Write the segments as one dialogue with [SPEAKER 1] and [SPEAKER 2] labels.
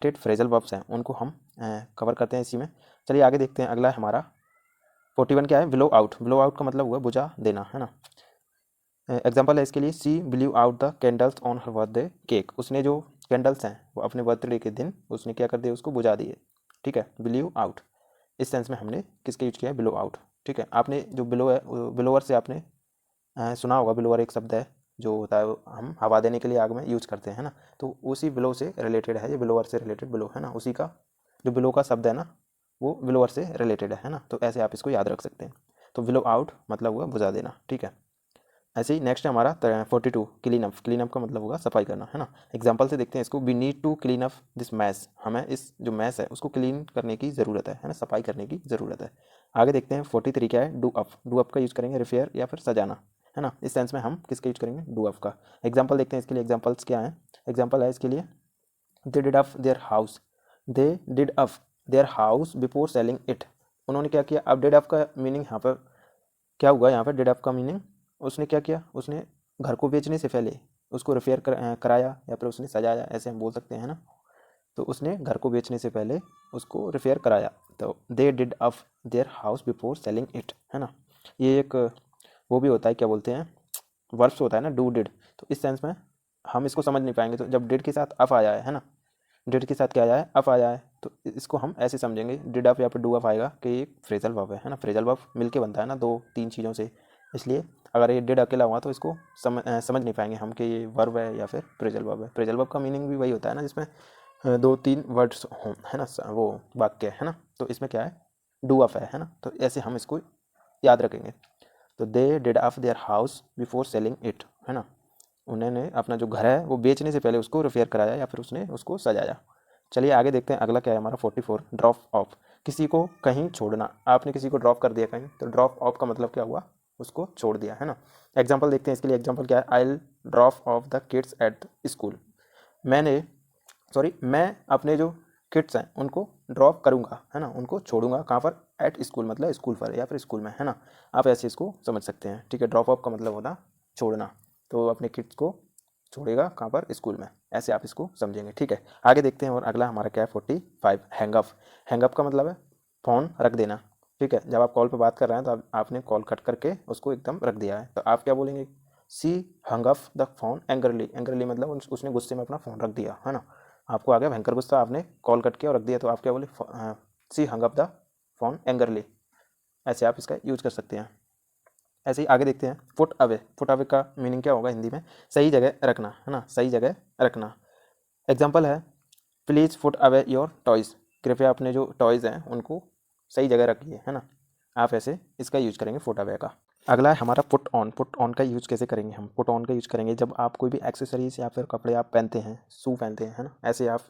[SPEAKER 1] Related phrasal verbs हैं उनको हम कवर करते हैं इसी में। चलिए आगे देखते हैं, अगला है हमारा 41 क्या है, ब्लो आउट। ब्लो आउट का मतलब हुआ बुझा देना, है ना। एग्जाम्पल है इसके लिए, she blow out the candles on her birthday cake. उसने जो कैंडल्स हैं वो अपने बर्थडे के दिन उसने क्या कर दिया, उसको बुझा दिए। ठीक है, ब्लू आउट, इस सेंस में हमने किसका यूज किया है, ब्लो आउट। ठीक है, आपने जो ब्लो है, ब्लोअर से आपने सुना होगा, ब्लोअर एक शब्द है जो होता है हम हवा देने के लिए आग में यूज करते हैं ना, तो उसी ब्लो से रिलेटेड है ये, ब्लोअर से रिलेटेड ब्लो है ना, उसी का जो ब्लो का शब्द है ना वो ब्लोअर से रिलेटेड है ना, तो ऐसे आप इसको याद रख सकते हैं। तो ब्लो आउट मतलब हुआ बुझा देना। ठीक है, ऐसे ही नेक्स्ट है हमारा 42 क्लीन अप। क्लीन अप का मतलब होगा सफाई करना, है ना। एग्जांपल से देखते हैं इसको, we need to clean up this mess. हमें इस जो मैस है उसको क्लीन करने की ज़रूरत है ना, सफाई करने की ज़रूरत है। आगे देखते हैं 43 क्या है, डू अप। डू अप का यूज़ करेंगे रिपेयर या फिर सजाना, है ना। इस सेंस में हम किसका यूज करेंगे, डू अप का। एग्जाम्पल देखते हैं इसके लिए, एग्जाम्पल्स क्या हैं। एग्जाम्पल है इसके लिए, they did up their house. They did up their house before selling it. उन्होंने क्या किया। अब डिड अप का मीनिंग यहाँ पर क्या हुआ, यहाँ पर डिड अप का मीनिंग उसने क्या किया, उसने घर को बेचने से पहले उसको रिपेयर कराया या फिर उसने सजाया, ऐसे हम बोल सकते हैं ना। तो उसने घर को बेचने से पहले उसको रिपेयर कराया, तो they did up their house before selling it, है ना। ये एक वो भी होता है, क्या बोलते हैं, वर्ब्स होता है ना, डू डिड। तो इस सेंस में हम इसको समझ नहीं पाएंगे, तो जब डिड के साथ अफ आया है ना, डिड के साथ क्या आया है, अफ आया है, तो इसको हम ऐसे समझेंगे, डिड अफ या फिर डू अफ आएगा कि एक फ्रेजल वर्ब है ना। फ्रेजल वर्ब मिलके बनता है ना दो तीन चीज़ों से, इसलिए अगर ये डिड अकेला हुआ तो इसको समझ नहीं पाएंगे हम कि ये वर्ब है या फिर फ्रेजल वर्ब है। फ्रेजल वर्ब का मीनिंग भी वही होता है ना जिसमें दो तीन वर्ड्स हों, है ना, वो वाक्य है ना। तो इसमें क्या है, डू अफ है ना, तो ऐसे हम इसको याद रखेंगे। तो they did of their house before selling it, है ना। उन्होंने अपना जो घर है वो बेचने से पहले उसको रिपेयर कराया या फिर उसने उसको सजाया। चलिए आगे देखते हैं, अगला क्या है हमारा 44, ड्रॉप ऑफ। किसी को कहीं छोड़ना। आपने किसी को ड्रॉप कर दिया कहीं, तो ड्रॉप ऑफ का मतलब क्या हुआ, उसको छोड़ दिया, है ना। एग्जाम्पल देखते हैं इसके लिए, एग्जाम्पल क्या है, I will drop of the kids at school. मैं अपने जो किड्स हैं उनको ड्रॉप करूँगा, है ना, उनको छोड़ूंगा कहाँ पर, एट स्कूल मतलब स्कूल पर या फिर स्कूल में, है ना। आप ऐसे इसको समझ सकते हैं। ठीक है, ड्रॉप ऑफ का मतलब होता छोड़ना, तो अपने किड्स को छोड़ेगा कहाँ पर, स्कूल में, ऐसे आप इसको समझेंगे। ठीक है, आगे देखते हैं, और अगला हमारा क्या है 45, हैंगअप। हैंगअप का मतलब है फ़ोन रख देना। ठीक है, जब आप कॉल पर बात कर रहे हैं तो आपने कॉल कट करके उसको एकदम रख दिया है, तो आप क्या बोलेंगे, सी hung up the phone angrily. Angrily मतलब उसने गुस्से में अपना फ़ोन रख दिया, है ना। आपको आ गया भयंकर गुस्सा, आपने कॉल कट किया और रख दिया, तो आप क्या बोले, सी hung up the phone angrily, ऐसे आप इसका यूज कर सकते हैं। ऐसे ही आगे देखते हैं, फुट अवे। फुट अवे का मीनिंग क्या होगा हिंदी में, सही जगह रखना, है ना, सही जगह रखना। एग्जाम्पल है, please foot away your toys. कृपया अपने जो टॉयज़ हैं उनको सही जगह रखिए, है ना। आप ऐसे इसका यूज करेंगे फुट अवे का। अगला है हमारा पुट ऑन। पुट ऑन का यूज़ कैसे करेंगे हम, पुट ऑन का यूज़ करेंगे जब आप कोई भी एक्सेसरीज या फिर कपड़े आप पहनते हैं, शू पहनते हैं, है ना, ऐसे आप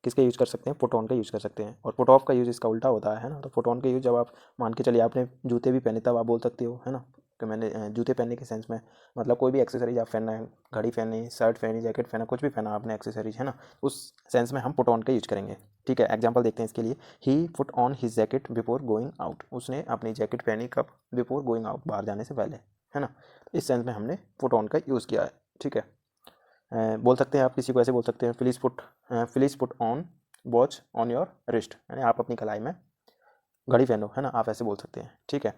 [SPEAKER 1] किसका यूज़ कर सकते हैं, पुट ऑन का यूज़ कर सकते हैं। और पुट ऑफ का यूज़ इसका उल्टा होता है ना। तो पुट ऑन का यूज़ जब आप मान के चलिए आपने जूते भी पहने तब आप बोल सकते हो, है ना, कि मैंने जूते पहनने के सेंस में, मतलब कोई भी एक्सेसरीज आप पहनना है, घड़ी पहनी, शर्ट पहनी, जैकेट पहना, कुछ भी पहना आपने एक्सेसरीज, है ना, उस सेंस में हम पुट ऑन का यूज़ करेंगे। ठीक है, एग्जाम्पल देखते हैं इसके लिए, he put on his jacket before going out. उसने अपनी जैकेट पहनी कब, बिफोर गोइंग आउट, बाहर जाने से पहले, है ना। इस सेंस में हमने पुट ऑन का यूज़ किया है। ठीक है, बोल सकते हैं आप किसी को ऐसे बोल सकते हैं, please put on watch on your wrist, यानी आप अपनी कलाई में घड़ी पहनो, है ना, आप ऐसे बोल सकते हैं। ठीक है,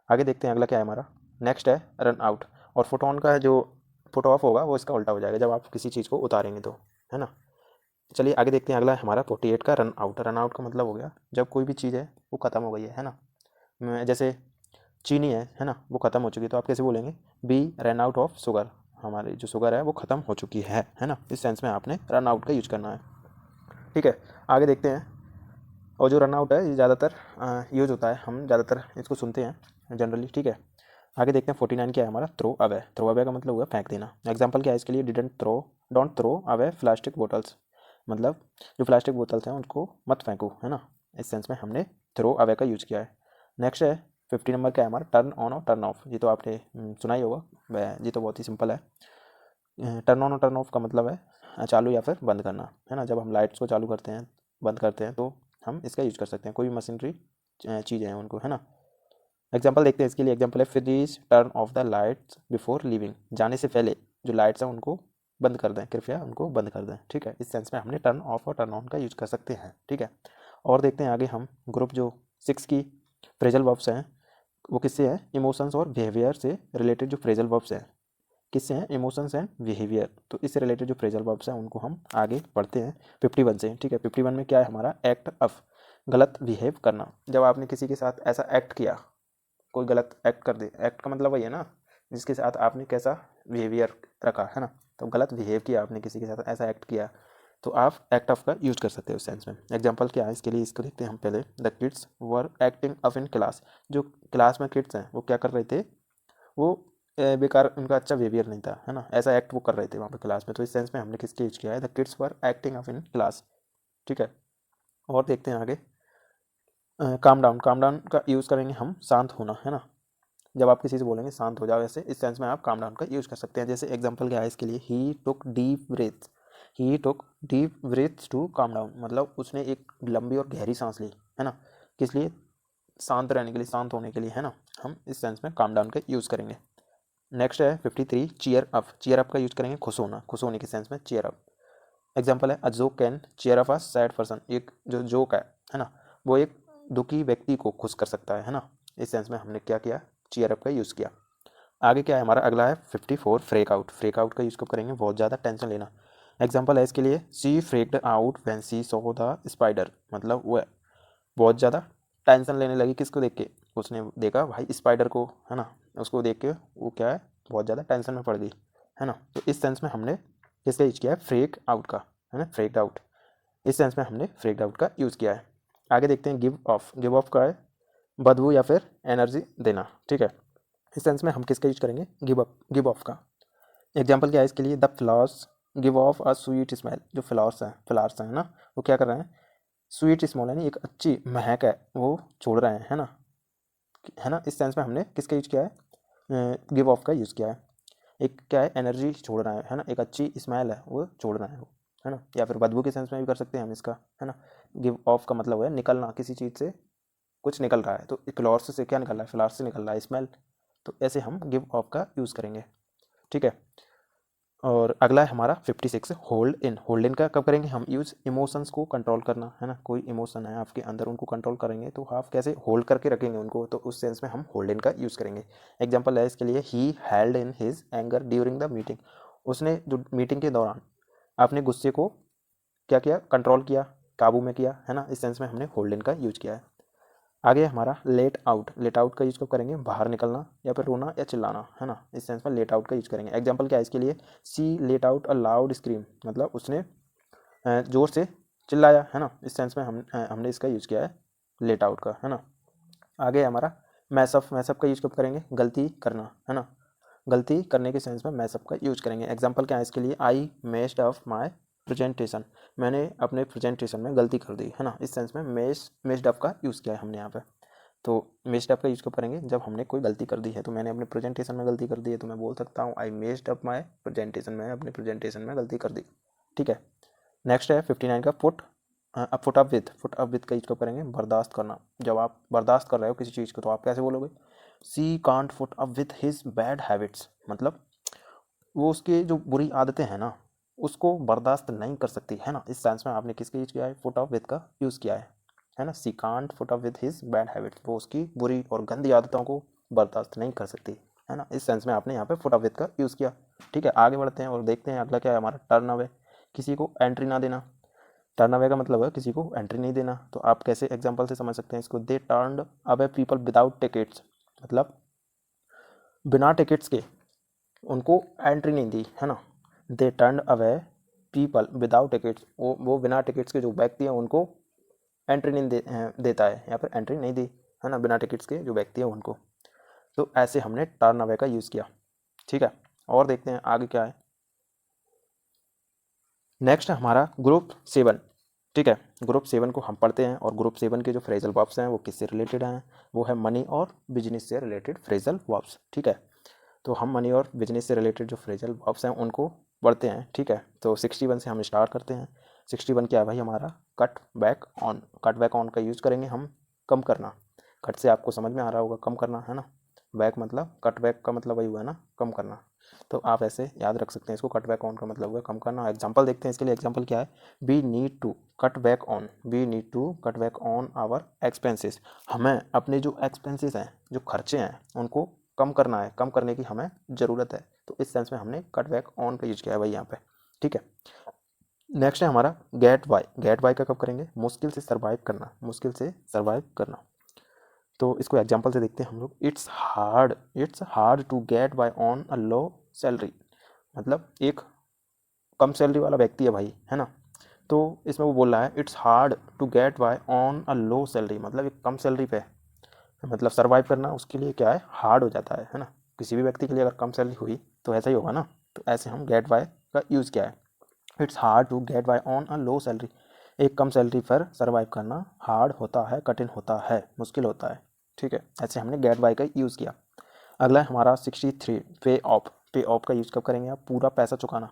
[SPEAKER 1] आगे देखते हैं, अगला क्या है हमारा, नेक्स्ट है रन आउट। और फुट ऑन का जो फुट ऑफ होगा वो इसका उल्टा हो जाएगा जब आप किसी चीज़ को उतारेंगे तो, है ना। चलिए आगे देखते हैं, अगला है हमारा 48 का रन आउट। रन आउट का मतलब हो गया जब कोई भी चीज़ है वो ख़त्म हो गई है ना। जैसे चीनी है ना, वो ख़त्म हो चुकी है, तो आप कैसे बोलेंगे, be run out of sugar. हमारी जो शुगर है वो ख़त्म हो चुकी है ना। इस सेंस में आपने रन आउट का यूज करना है। ठीक है, आगे देखते हैं, और जो रन आउट है ये ज़्यादातर यूज होता है, हम ज़्यादातर इसको सुनते हैं जनरली। ठीक है, आगे देखते हैं 49 क्या है हमारा, थ्रो अवे। थ्रो अवे का मतलब हुआ फेंक देना। एग्जाम्पल क्या है इसके लिए, don't throw away plastic bottles. मतलब जो प्लास्टिक बोतल्स हैं उनको मत फेंको, है ना। इस सेंस में हमने थ्रो अवे का यूज़ किया है। नेक्स्ट है 50 नंबर क्या है हमारा, टर्न ऑन और टर्न ऑफ। ये तो आपने सुना ही होगा, ये तो बहुत ही सिंपल है। टर्न ऑन और टर्न ऑफ का मतलब है चालू या फिर बंद करना, है ना। जब हम लाइट्स को चालू करते हैं, बंद करते हैं, तो हम इसका यूज कर सकते हैं, कोई भी मशीनरी चीज़ें हैं उनको, है ना। एग्जाम्पल देखते हैं इसके लिए, एग्जाम्पल है, please turn off the lights before leaving. जाने से पहले जो लाइट्स हैं उनको बंद कर दें, कृपया उनको बंद कर दें। ठीक है, इस सेंस में हमने टर्न ऑफ और टर्न ऑन का यूज कर सकते हैं। ठीक है, और देखते हैं आगे हम ग्रुप जो 6 की फ्रेजल वर्ब्स हैं वो किससे हैं, इमोशंस और बिहेवियर से रिलेटेड जो फ्रेजल वर्ब्स हैं किससे हैं, इमोशंस एंड बिहेवियर। तो इससे रिलेटेड जो फ्रेजल वर्ब्स हैं उनको हम आगे पढ़ते हैं 51 से। ठीक है, 51 में क्या है हमारा, एक्ट ऑफ, गलत बिहेव करना। जब आपने किसी के साथ ऐसा एक्ट किया, कोई गलत एक्ट कर दे, एक्ट का मतलब वही है ना जिसके साथ आपने कैसा बिहेवियर रखा है ना, तो गलत बिहेव किया आपने किसी के साथ, ऐसा एक्ट किया, तो आप एक्ट ऑफ का यूज कर सकते हो उस सेंस में। एग्जांपल क्या है इसके लिए, इसको देखते हैं हम पहले। The kids were acting up in class, जो क्लास में किड्स हैं वो क्या कर रहे थे, वो बेकार, उनका अच्छा बिहेवियर नहीं था, है ना, ऐसा एक्ट वो कर रहे थे वहाँ पे क्लास में। तो इस सेंस में हमने किसके यूज किया है, the kids were acting up in class. ठीक है, और देखते हैं आगे। काम डाउन, काम डाउन का यूज़ करेंगे हम शांत होना, है ना, जब आप किसी से बोलेंगे शांत हो जाओ, ऐसे इस सेंस में आप काम डाउन का यूज़ कर सकते हैं। जैसे एग्जांपल क्या है इसके लिए, he took deep breath, he took deep breath to calm down, मतलब उसने एक लंबी और गहरी सांस ली, है ना, किस लिए, शांत रहने के लिए, शांत होने के लिए, है ना, हम इस सेंस में काम डाउन का यूज़ करेंगे। नेक्स्ट है 53, चीयर अप, चीयर अप का यूज़ करेंगे खुश होना, खुश होने के सेंस में चीयर अप। एग्जाम्पल है, a joke can cheer up a sad person, एक जो जोक है ना, वो एक दुखी व्यक्ति को खुश कर सकता है ना, इस सेंस में हमने क्या किया, चीयर अप का यूज़ किया। आगे क्या है हमारा, अगला है 54, फ्रेक आउट, फ्रेक आउट का यूज़ कब करेंगे, बहुत ज़्यादा टेंशन लेना। एग्जाम्पल है इसके लिए, she freaked out when she saw the spider, मतलब वो बहुत ज़्यादा टेंशन लेने लगी, किसको देख के, उसने देखा भाई स्पाइडर को, है ना, उसको देख के वो क्या है, बहुत ज़्यादा टेंशन में पड़ गई, है ना। तो इस सेंस में हमने किसका यूज किया है, फ्रेक आउट का, है ना, फ्रेक्ड आउट, इस सेंस में हमने फ्रेक्ड आउट का यूज़ किया है। आगे देखते हैं गिव ऑफ, गिव ऑफ का है बदबू या फिर एनर्जी देना। ठीक है, इस सेंस में हम किसका यूज करेंगे, गिव अप, गिव ऑफ का। एग्जाम्पल क्या है इसके लिए, the flowers give of a sweet smell, जो फ्लावर्स हैं ना, वो क्या कर रहे हैं, स्वीट स्मेल यानी एक अच्छी महक है वो छोड़ रहे हैं, है ना, इस सेंस में हमने किसका यूज किया है, गिव ऑफ का यूज़ किया है। एक क्या है, एनर्जी छोड़ रहा है ना, एक अच्छी स्मेल है वो छोड़ रहा है वो, है ना, या फिर बदबू के सेंस में भी कर सकते हैं हम इसका, है ना। गिव ऑफ का मतलब है निकलना, किसी चीज़ से कुछ निकल रहा है, तो फ्लावर्स से क्या निकल रहा है, फ्लावर्स से निकल रहा है स्मेल, तो ऐसे हम गिव ऑफ का यूज़ करेंगे। ठीक है, और अगला है हमारा 56, होल्ड इन, होल्ड इन का कब करेंगे हम यूज़, इमोशंस को कंट्रोल करना, है ना, कोई इमोशन है आपके अंदर उनको कंट्रोल करेंगे, तो आप कैसे होल्ड करके रखेंगे उनको, तो उस सेंस में हम होल्ड इन का यूज़ करेंगे। एग्जांपल है इसके लिए, he held in his anger during the meeting, उसने जो मीटिंग के दौरान अपने गुस्से को क्या किया, कंट्रोल किया, काबू में किया, है ना, इस सेंस में हमने होल्ड इन का यूज किया है। आगे हमारा लेट आउट, लेट आउट का यूज कब करेंगे, बाहर निकलना या फिर रोना या चिल्लाना, है ना, इस सेंस में लेट आउट का यूज करेंगे। एग्जांपल क्या है इसके लिए, she let out a loud scream, मतलब उसने जोर से चिल्लाया, है ना, इस सेंस में हमने इसका यूज किया है लेट आउट का, है ना। आगे हमारा मैसअप, मैसअप का यूज कब करेंगे, गलती करना, है ना, गलती करने के सेंस में मैसअप का यूज करेंगे। एग्जांपल क्या है इसके लिए, आई मेस्ड अप माय प्रेजेंटेशन, मैंने अपने प्रेजेंटेशन में गलती कर दी, है ना, इस सेंस में मेस्ड अप का यूज़ किया है हमने यहाँ पे। तो मेस्ड अप का यूज़ कब करेंगे, जब हमने कोई गलती कर दी है, तो मैंने अपने प्रेजेंटेशन में गलती कर दी है, तो मैं बोल सकता हूँ आई मेस्ड अप माय प्रेजेंटेशन, मैंने अपने प्रेजेंटेशन में गलती कर दी। ठीक है, नेक्स्ट है 59 का put put up with, put up with का यूज कब करेंगे, बर्दाश्त करना, जब आप बर्दाश्त कर रहे हो किसी चीज़ को तो आप कैसे बोलोगे, she can't put up with his bad habits, मतलब वो उसकी जो बुरी आदतें हैं ना उसको बर्दाश्त नहीं कर सकती, है ना, इस सेंस में आपने किसका यूज किया है, पुट अप विथ का यूज़ किया है ना, she can't put up with his bad habits, वो उसकी बुरी और गंदी आदतों को बर्दाश्त नहीं कर सकती, है ना, इस सेंस में आपने यहाँ पे पुट अप विथ का यूज़ किया। ठीक है, आगे बढ़ते हैं और देखते हैं अगला क्या है हमारा, टर्न अवे, किसी को एंट्री ना देना। टर्न अवे का मतलब है किसी को एंट्री नहीं देना, तो आप कैसे एग्जांपल से समझ सकते हैं इसको, दे turned away people without tickets, मतलब बिना टिकट्स के उनको एंट्री नहीं दी, है ना, दे turned away people without tickets, वो बिना टिकट्स के जो व्यक्ति हैं उनको एंट्री नहीं देता है, या फिर एंट्री नहीं दी, है ना, बिना टिकट्स के जो व्यक्ति है उनको, तो ऐसे हमने टर्न अवे का यूज़ किया। ठीक है, और देखते हैं आगे क्या है। नेक्स्ट है हमारा ग्रुप 7। ठीक है, ग्रुप 7 को हम पढ़ते हैं, और ग्रुप 7 के जो फ्रेजल वर्ब्स हैं वो किससे रिलेटेड हैं, वो है मनी और बिजनेस से रिलेटेड फ्रेजल वर्ब्स। ठीक है, तो हम मनी और बिजनेस से रिलेटेड जो फ्रेजल वर्ब्स हैं उनको पढ़ते हैं। ठीक है, तो 61 से हम स्टार्ट करते हैं। 61 क्या है भाई हमारा, cut back on, cut back on का यूज़ करेंगे हम कम करना, कट से आपको समझ में आ रहा होगा कम करना, है ना, बैक मतलब कट बैक का मतलब वही हुआ ना, कम करना। तो आप ऐसे याद रख सकते हैं इसको, कट बैक ऑन का मतलब हुआ कम करना। एग्जाम्पल देखते हैं इसके लिए। एग्जाम्पल क्या है, we need to cut back on, we need to cut back on our expenses. हमें अपने जो एक्सपेंसेस हैं, जो खर्चे हैं, उनको कम करना है, कम करने की हमें ज़रूरत है। तो इस सेंस में हमने कट बैक ऑन का यूज किया है भाई यहाँ पे, ठीक है। नेक्स्ट है हमारा गेट बाय। गेट बाय का कब करेंगे, मुश्किल से सर्वाइव करना, मुश्किल से सर्वाइव करना। तो इसको एग्जांपल से देखते हैं हम लोग। It's hard to get by on a low salary. मतलब एक कम सैलरी वाला व्यक्ति है भाई, है ना। तो इसमें वो बोल रहा है it's hard to get by on a low salary, मतलब एक कम सैलरी पे मतलब सर्वाइव करना उसके लिए क्या है, हार्ड हो जाता है ना। किसी भी व्यक्ति के लिए अगर कम सैलरी हुई तो ऐसा ही होगा ना। तो ऐसे हम गेट बाय का यूज़ किया है। It's hard to get by on a low salary. एक कम सैलरी पर सर्वाइव करना हार्ड होता है, कठिन होता है, मुश्किल होता है, ठीक है। ऐसे हमने गेट बाय का यूज़ किया। अगला है हमारा 63 पे ऑफ। पे ऑफ का यूज़ कब करेंगे, आप पूरा पैसा चुकाना,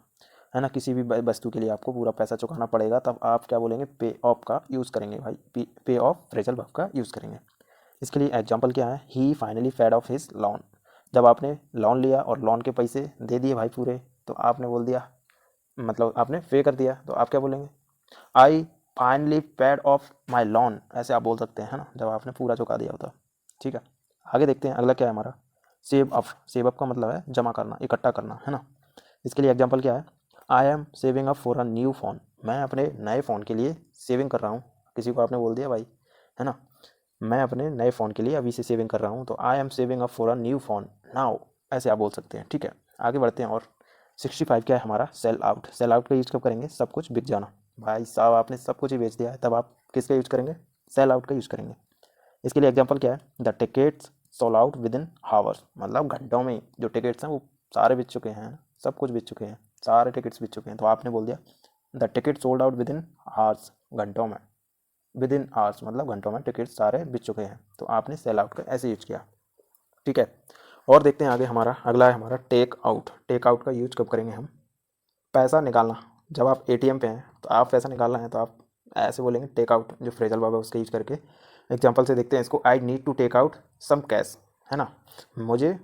[SPEAKER 1] है ना। किसी भी वस्तु के लिए आपको पूरा पैसा चुकाना पड़ेगा, तब आप क्या बोलेंगे, पे ऑफ का यूज़ करेंगे भाई। पे ऑफ फ्रेजल वर्ब का यूज़ करेंगे। इसके लिए एग्जांपल क्या है, he finally paid off his loan. जब आपने लोन लिया और लोन के पैसे दे दिए भाई पूरे, तो आपने बोल दिया, मतलब आपने पे कर दिया, तो आप क्या बोलेंगे, I finally paid of my loan. ऐसे आप बोल सकते हैं, है ना, जब आपने पूरा चुका दिया होता, ठीक है। आगे देखते हैं अगला क्या है हमारा, सेव अप। सेव अप का मतलब है जमा करना, इकट्ठा करना, है ना। इसके लिए एग्जांपल क्या है, I am saving up for a new phone. मैं अपने नए फ़ोन के लिए सेविंग कर रहा हूँ। किसी को आपने बोल दिया भाई, है ना, मैं अपने नए फ़ोन के लिए अभी से सेविंग कर रहा हूँ, तो I am saving up for a new phone now. ऐसे आप बोल सकते हैं, ठीक है। आगे बढ़ते हैं। और 65 क्या है हमारा, सेल आउट। सेल आउट का यूज़ कब करेंगे, सब कुछ बिक जाना। भाई साहब आपने सब कुछ ही बेच दिया है, तब आप किसका यूज़ करेंगे, सेल आउट का यूज़ करेंगे। इसके लिए एग्जांपल क्या है, the tickets sold out with in hours. मतलब घंटों में जो टिकट्स हैं वो सारे बिक चुके हैं, सब कुछ बिक चुके हैं, सारे टिकट्स बिक चुके हैं। तो आपने बोल दिया the ticket sold out with in hours, घंटों में, विद इन आवर्स मतलब घंटों में टिकट सारे बिक चुके हैं। तो आपने सेल आउट का ऐसे यूज किया, ठीक है। और देखते हैं आगे हमारा अगला है हमारा टेक आउट। टेक आउट का यूज कब करेंगे हम, पैसा निकालना। जब आप एटीएम पे हैं तो आप पैसा निकालना है, तो आप ऐसे बोलेंगे टेक आउट, जो फ्रेजल वर्ब है उसका यूज करके। एग्जांपल से देखते हैं इसको, I need to take out some cash, है ना, मुझे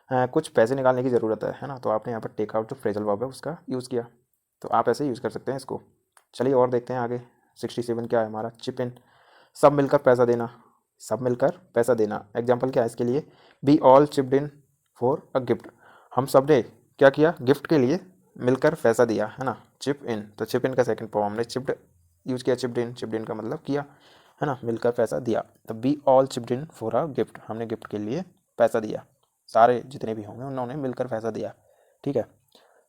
[SPEAKER 1] कुछ पैसे निकालने की ज़रूरत है ना। तो आपने यहाँ पर टेक आउट जो फ्रेजल वर्ब है उसका यूज़ किया। तो आप ऐसे यूज़ कर सकते हैं इसको। चलिए और देखते हैं आगे। 67 क्या है हमारा, चिप इन। सब मिलकर पैसा देना, सब मिलकर पैसा देना। एग्जाम्पल क्या है इसके लिए, be all chipped in for a gift. हम सब ने क्या किया, गिफ्ट के लिए मिलकर पैसा दिया, है ना। चिप इन, तो चिप इन का सेकंड फॉर्म हमने चिप्ड यूज़ किया। चिप्ड इन, चिप्ड इन का मतलब किया, है ना, मिलकर पैसा दिया। तो be all chipped in for a gift, हमने गिफ्ट के लिए पैसा दिया, सारे जितने भी होंगे उन्होंने मिलकर पैसा दिया, ठीक है।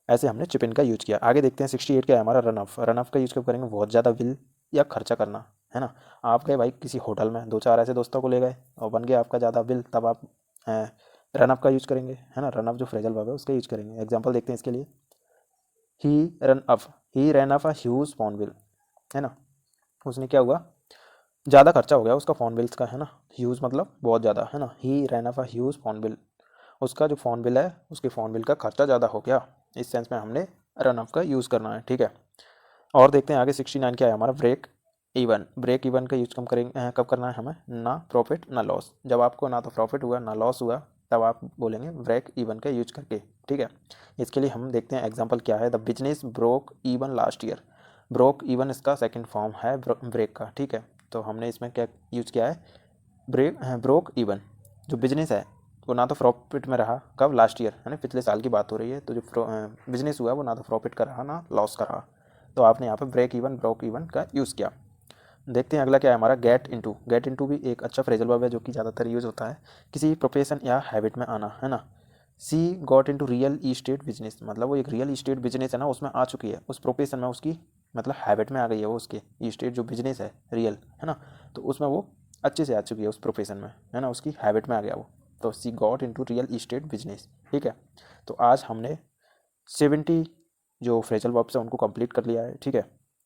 [SPEAKER 1] ऐसे हमने चिप इन का यूज किया। आगे देखते हैं 68 क्या है हमारा, रन ऑफ। रन ऑफ का यूज कब करेंगे, बहुत ज़्यादा बिल या खर्चा करना, है ना। आप गए भाई किसी होटल में, दो चार ऐसे दोस्तों को ले गए और बन गया आपका ज़्यादा बिल, तब आप रन ऑफ का यूज करेंगे, है ना। रन ऑफ जो फ्रेजल वर्ब है उसका यूज करेंगे। एग्जाम्पल देखते हैं इसके लिए, he run off a huge phone bill, है ना। उसने क्या हुआ, ज़्यादा खर्चा हो गया उसका फ़ोन बिल्स का, है ना। ह्यूज मतलब बहुत ज़्यादा, है ना। He ran off a huge phone bill, उसका जो फ़ोन बिल है उसके फ़ोन बिल का खर्चा ज़्यादा हो गया। इस सेंस में हमने रन ऑफ का यूज़ करना है, ठीक है। और देखते हैं आगे 69 क्या है हमारा, ब्रेक इवन। ब्रेक इवन का यूज कब करना है हमें, ना प्रॉफिट ना लॉस। जब आपको ना तो प्रॉफिट हुआ ना लॉस हुआ, तब आप बोलेंगे ब्रेक इवन का यूज करके, ठीक है। इसके लिए हम देखते हैं एग्जांपल क्या है, the business broke even last year. Broke even इसका सेकंड फॉर्म है ब्रेक का, ठीक है। तो हमने इसमें क्या यूज किया है, ब्रोक इवन। जो बिजनेस है वो ना तो प्रॉफिट में रहा, कब, लास्ट ईयर, है ना, पिछले साल की बात हो रही है। तो जो बिजनेस हुआ वो ना तो प्रॉफिट का रहा ना लॉस का रहा। तो आपने यहाँ पे ब्रोक इवन का यूज़ किया। देखते हैं अगला क्या है हमारा, गेट इनटू। गेट इनटू भी एक अच्छा फ्रेजल वर्ब है जो कि ज़्यादातर यूज़ होता है किसी प्रोफेशन या हैबिट में आना, है ना। She got into real estate business, मतलब वो एक रियल इस्टेट बिजनेस है ना उसमें आ चुकी है, उस प्रोफेशन में उसकी मतलब हैबिट में आ गई है वो, उसके इस्टेट जो बिजनेस है रियल, है ना, तो उसमें वो अच्छे से आ चुकी है उस प्रोफेशन में, है ना, उसकी हैबिट में आ गया वो। तो she got into real estate business, ठीक है। तो आज हमने 70 जो फ्रेजल वर्ब्स हैं उनको कंप्लीट कर लिया है, ठीक है।